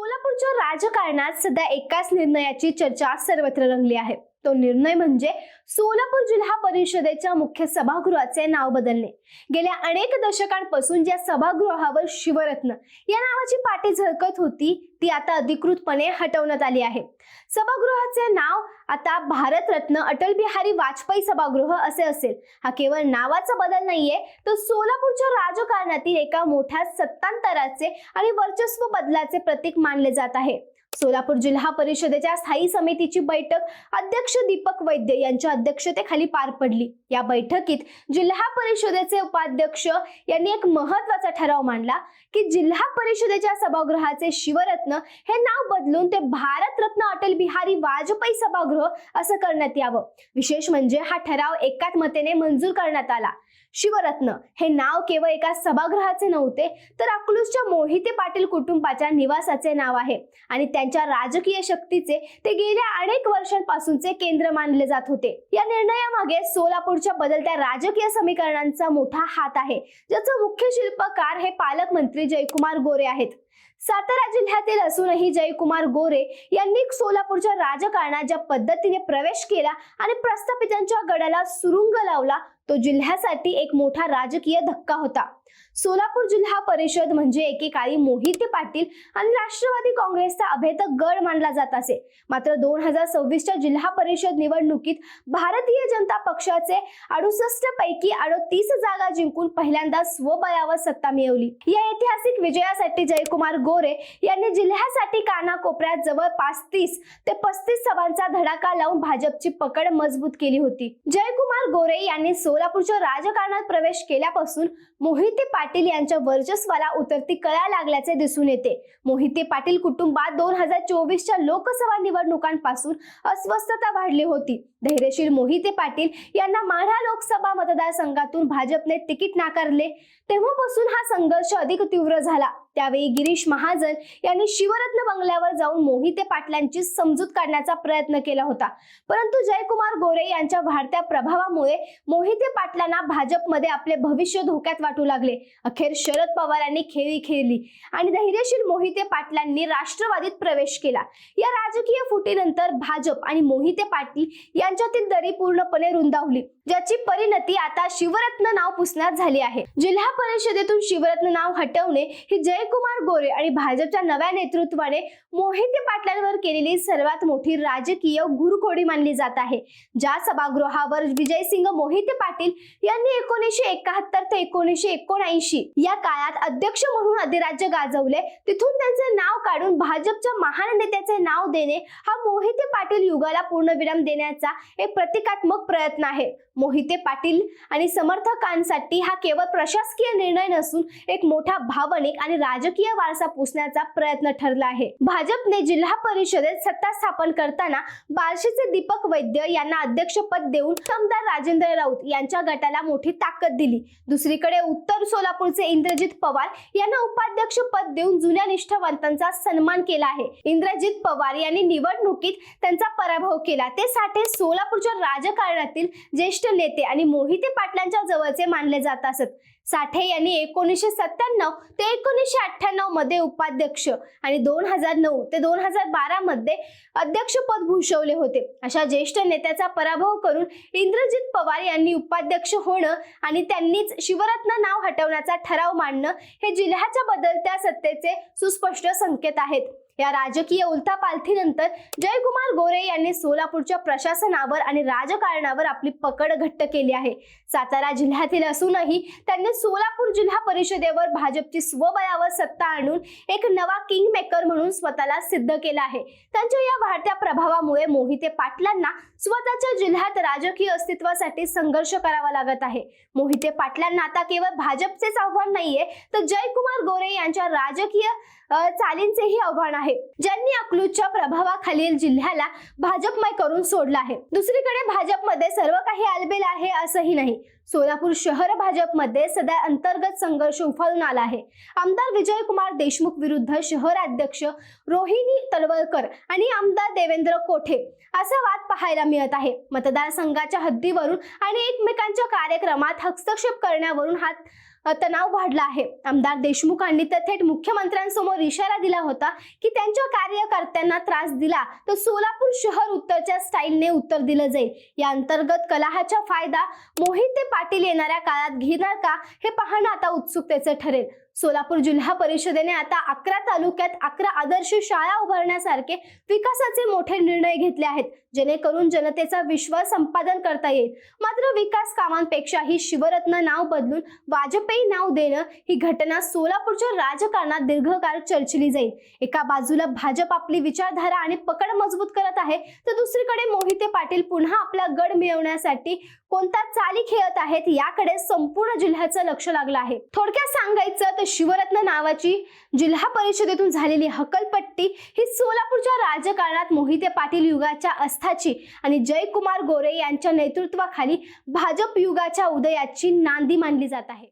सोलापूरच्या राजकारणात सध्या एकाच निर्णयाची चर्चा सर्वत्र रंगली आहे। तो निर्णय म्हणजे सोलापूर जिल्हा परिषदेच्या मुख्य सभागृहाचे नाव बदलणे। गेल्या अनेक दशकांपासून ज्या सभागृहावर शिवरत्न या नावाची पाटी झळकत होती ती आता अधिकृतपणे हटवण्यात आली आहे। सभागृहाचे नाव आता भारतरत्न अटल बिहारी वाजपेयी सभागृह असे असेल। हा केवळ नावाचा बदल नाहीये, तर सोलापूरच्या राजकारणातील एका मोठ्या सत्तांतराचे आणि वर्चस्व बदलाचे प्रतीक मानले जात आहे। सोलापूर जिल्हा परिषदेच्या स्थायी समितीची बैठक अध्यक्ष दीपक वैद्य यांच्या अध्यक्षतेखाली पार पडली। या बैठकीत जिल्हा परिषदेचे उपाध्यक्ष यांनी एक महत्त्वाचा ठराव मांडला की जिल्हा परिषदेच्या सभागृहाचे शिवरत्न हे नाव बदलून ते भारतरत्न अटल बिहारी वाजपेयी सभागृह असं करण्यात यावं। विशेष म्हणजे हा ठराव एकात्मतेने मंजूर करण्यात आला। शिवरत्न हे नाव केवळ एका सभागृहाचे नव्हते, तर अकलूजच्या मोहिते पाटील कुटुंबाच्या निवासाचे नाव आहे आणि त्यांच्या राजकीय शक्तीचे ते गेल्या अनेक वर्षांपासूनचे केंद्र मानले जात होते। या निर्णयामागे सोलापूरच्या बदलत्या राजकीय समीकरणांचा मोठा हात आहे, ज्याचा मुख्य शिल्पकार हे पालकमंत्री जयकुमार गोरे आहेत। सातारा जिल्ह्यातील असूनही जयकुमार गोरे यांनी सोलापूरच्या राजकारणात ज्या पद्धतीने प्रवेश केला आणि प्रस्थापितांच्या गडाला सुरुंग लावला, तो जिल्ह्यासाठी एक मोठा राजकीय धक्का होता। सोलापूर जिल्हा परिषद म्हणजे एकेकाळी मोहिते पाटील आणि राष्ट्रवादी काँग्रेसचा अभेद गड मानला जात असे। मात्र 2026च्या जिल्हा परिषद निवडणुकीत भारतीय जनता पक्षाचे 68 पैकी 38 जागा जिंकून पहिल्यांदा स्वबळावर सत्ता मिळवली। या ऐतिहासिक विजयासाठी जयकुमार गोरे यांनी जिल्ह्यासाठी कानाकोपऱ्यात जवळपास 30 ते 35 सभांचा धडाका लावून भाजपची पकड मजबूत केली होती। जयकुमार गोरे यांनी सोलापूरच्या राजकारणात प्रवेश केल्यापासून मोहिते पाटील यांच्या वर्चस्वाला उतरती कळा लागल्याचे दिसून येते। मोहिते पाटील कुटुंबात 2024च्या लोकसभा निवडणुकांपासून अस्वस्थता वाढली होती। धैर्यशील मोहिते पाटील यांना माढा लोकसभा मतदारसंघातून भाजपने तिकीट नाकारले, तेव्हापासून हा संघर्ष अधिक तीव्र झाला। त्यावेळी गिरीश महाजन यांनी शिवरत्न बंगल्यावर जाऊन मोहिते पाटलांची समजूत काढण्याचा प्रयत्न केला होता, परंतु जयकुमार गोरे यांच्या वाढत्या प्रभावामुळे मोहिते पाटलांना भाजपमध्ये आपले भविष्य धोक्यात वाटू लागले। अखेर शरद पवारांनी खेळी खेळली आणि धैर्यशील मोहिते पाटलांनी राष्ट्रवादीत प्रवेश केला। या राजकीय फुटीनंतर भाजप आणि मोहिते पाटील यांच्यातील दरी पूर्णपणे रुंदावली, ज्याची परिणती आता शिवरत्न नाव पुसण्यात झाली आहे। जिल्हा परिषदेतून शिवरत्न नाव हटवणे ही जयकुमार गोरे आणि भाजपच्या नव्या नेतृत्वाने मोहिते पाटलांवर केलेली सर्वात मोठी राजकीय घुरखोडी मानली जात आहे। ज्या सभागृहावर विजयसिंग मोहिते पाटील यांनी 1971 ते 1979 या काळात अध्यक्ष म्हणून अधिराज्य गाजवले, तिथून त्यांचे नाव काढून भाजपच्या महान नेत्याचे नाव देणे हा मोहिते पाटील युगाला पूर्णविराम देण्याचा एक प्रतिकात्मक प्रयत्न आहे। मोहिते पाटील आणि समर्थकांसाठी हा केवळ प्रशासकीय निर्णय नसून एक मोठा भावनिक आणि राजकीय वारसा पुसण्याचा प्रयत्न ठरला आहे। भाजपने जिल्हा परिषदेत सत्ता स्थापन करताना बार्शीचे दीपक वैद्य यांना अध्यक्षपद देऊन आमदार राजेंद्र राऊत यांच्या गटाला मोठी ताकद दिली। दुसरीकडे उत्तर सोलापूरचे इंद्रजित पवार यांना उपाध्यक्ष पद देऊन जुन्या निष्ठावंतांचा सन्मान केला आहे। इंद्रजित पवार यांनी निवडणुकीत त्यांचा पराभव केला। ते साठे सोलापूरच्या राजकारणातील ज्येष्ठ नेते आणि मोहिते पाटलांच्या जवळचे मानले जात असत। साठे यांनी 1997 ते 1998 मध्ये उपाध्यक्ष आणि 2009 ते 2012 मध्ये अध्यक्षपद भूषवले होते। अशा ज्येष्ठ नेत्याचा पराभव करून इंद्रजित पवार यांनी उपाध्यक्ष होणं आणि त्यांनीच शिवरत्न नाव हटवण्याचा ठराव मांडणं हे जिल्ह्याच्या बदलत्या सत्तेचे सुस्पष्ट संकेत आहेत। या राजकीय उलथापालथीनंतर जयकुमार गोरे यांनी सोलापूरच्या प्रशासनावर आणि राजकारणावर आपली पकड घट्ट केली आहे। सातारा जिल्ह्यातील असूनही त्यांनी सोलापूर जिल्हा परिषदेवर भाजपची स्वबळावर सत्ता आणून एक नवा किंग मेकर म्हणून स्वतःला सिद्ध केला आहे। त्यांच्या या वाढत्या प्रभावामुळे मोहिते पाटलांना स्वतःच्या जिल्ह्यात राजकीय अस्तित्वासाठी संघर्ष करावा लागत आहे। मोहिते पाटलांना आता केवळ भाजपचेच आव्हान नाहीये, तर जयकुमार गोरे यांच्या राजकीय चालींचेही आव्हान आहे, ज्यांनी अकलूजच्या प्रभावाखालील जिल्ह्याला भाजपमय करून सोडला आहे। दुसरीकडे भाजपमध्ये सर्व काही आलबेल आहे असंही नाही। सोलापूर शहर भाजपमध्ये सध्या अंतर्गत संघर्ष उफाळून आला आहे। आमदार विजयकुमार देशमुख विरुद्ध शहराध्यक्ष रोहिणी तलवलकर आणि आमदार देवेंद्र कोठे असा वाद पाहायला मिळत आहे। मतदारसंघाच्या हद्दीवरून आणि एकमेकांच्या कार्यक्रमात हस्तक्षेप करण्यावरून हा तणाव वाढला आहे। आमदार देशमुखांनी तर थेट मुख्यमंत्र्यांसमोर इशारा दिला होता की त्यांच्या कार्यकर्त्यांना त्रास दिला तर सोलापूर शहर उत्तरच्या स्टाईलने उत्तर दिलं जाईल। या अंतर्गत कलहाचा फायदा मोहिते पाटील येणाऱ्या काळात घेणार का हे पाहणं आता उत्सुकतेचं ठरेल। सोलापूर जिल्हा परिषदेने आता 11 तालुक्यात 11 आदर्श शाळा उभारण्यासारखे विकासाचे मोठे निर्णय घेतले आहेत, जेणेकरून जनतेचा विश्वास संपादन करता येईल। मात्र विकास कामांपेक्षा शिवरत्न नाव बदलून वाजपेयी नाव देणं ही घटना सोलापूरच्या राजकारणात दीर्घकाळ चर्चिली जाईल। एका बाजूला भाजप आपली विचारधारा आणि पकड मजबूत करत आहे, तर दुसरीकडे मोहिते पाटील पुन्हा आपला गड मिळवण्यासाठी कोणत्या चाली खेळत आहेत याकडे संपूर्ण जिल्ह्याचं लक्ष लागलं आहे। थोडक्यात सांगायचं तर शिवरत्न नावाची जिल्हा परिषदेतून झालेली हकलपट्टी ही सोलापूरच्या राजकारणात मोहिते पाटील युगाच्या अस्थाची आणि जयकुमार गोरे यांच्या नेतृत्वाखाली भाजप युगाच्या उदयाची नांदी मानली जात आहे।